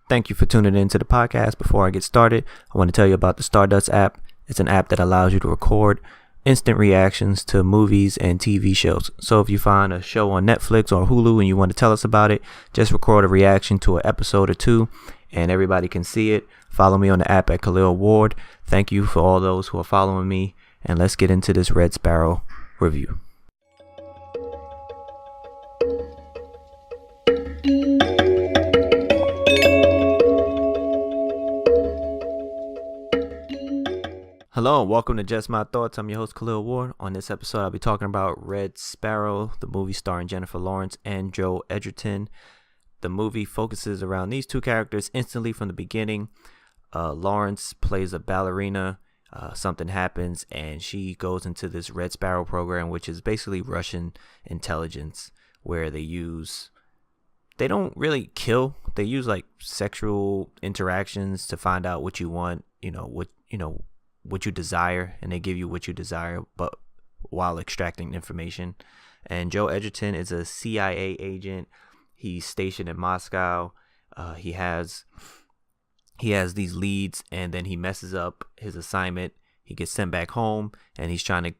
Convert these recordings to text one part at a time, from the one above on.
Thank you for tuning in to the podcast. Before I get started, I want to tell you about the Stardust app. It's an app that allows you to record instant reactions to movies and TV shows. So if you find a show on Netflix or Hulu and you want to tell us about it, just record a reaction to an episode or two and everybody can see it. Follow me on the app at Khaleel Ward. Thank you for all those who are following me, and let's get into this Red Sparrow review. Hello and welcome to Just My Thoughts. I'm your host Khaleel Ward. On this episode, I'll be talking about Red Sparrow, the movie starring Jennifer Lawrence and Joe Edgerton. The movie focuses around these two characters instantly from the beginning. Lawrence plays a ballerina. Something happens and she goes into this Red Sparrow program, which is basically Russian intelligence, where they don't really kill. They use like sexual interactions to find out what you want, what you desire, and they give you what you desire, but while extracting information. And Joe Edgerton is a CIA agent. He's stationed in Moscow. He has these leads, and then he messes up his assignment. He gets sent back home, and he's trying to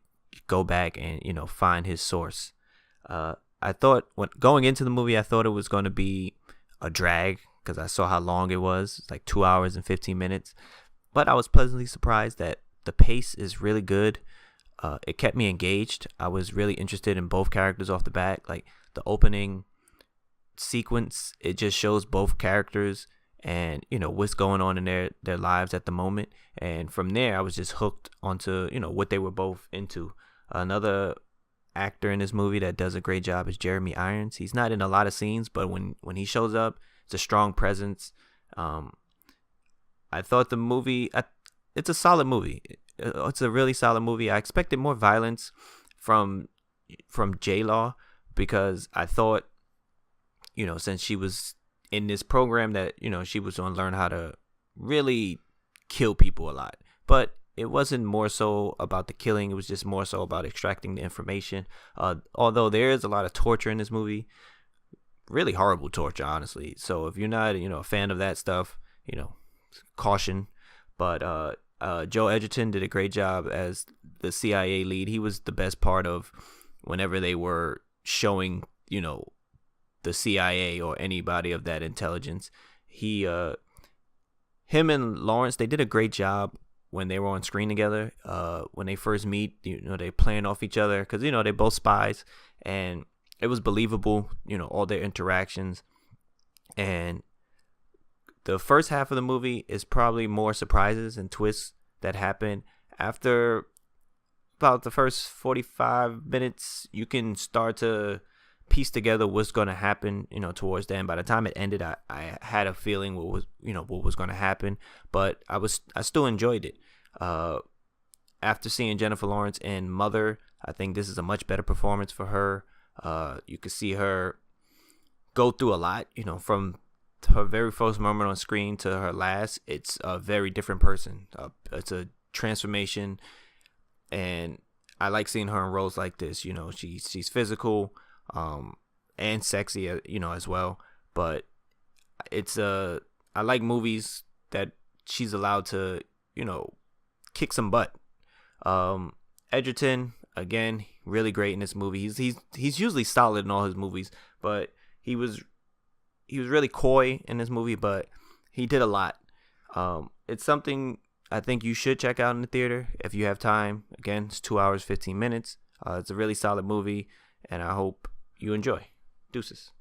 go back and find his source. I thought going into the movie, I thought it was going to be a drag because I saw how long it was. It's like 2 hours and 15 minutes. But I was pleasantly surprised that the pace is really good. It kept me engaged. I was really interested in both characters off the bat. Like the opening sequence, it just shows both characters and what's going on in their lives at the moment. And from there, I was just hooked onto what they were both into. Another actor in this movie that does a great job is Jeremy Irons. He's not in a lot of scenes, but when he shows up, it's a strong presence. I thought the movie, it's a solid movie. It's a really solid movie. I expected more violence from J-Law because I thought, since she was in this program that, she was going to learn how to really kill people a lot. But it wasn't more so about the killing. It was just more so about extracting the information. Although there is a lot of torture in this movie. Really horrible torture, honestly. So if you're not, a fan of that stuff, caution. But Joe Edgerton did a great job as the CIA lead. He was the best part of whenever they were showing, the CIA or anybody of that intelligence. Him and Lawrence, they did a great job when they were on screen together. When they first meet, they playing off each other because they both spies, and it was believable. All their interactions. And the first half of the movie is probably more surprises and twists that happen. After about the first 45 minutes, you can start to piece together what's going to happen, towards the end. By the time it ended, I had a feeling what was going to happen, but I still enjoyed it. After seeing Jennifer Lawrence in Mother, I think this is a much better performance for her. You could see her go through a lot, from her very first moment on screen to her last. It's a very different person. It's a transformation, and I like seeing her in roles like this. She's physical, and sexy, as well. But I like movies that she's allowed to, kick some butt. Edgerton, again, really great in this movie. He's usually solid in all his movies, but he was really coy in this movie, but he did a lot. It's something I think you should check out in the theater if you have time. Again, it's 2 hours, 15 minutes. It's a really solid movie, and I hope you enjoy. Deuces.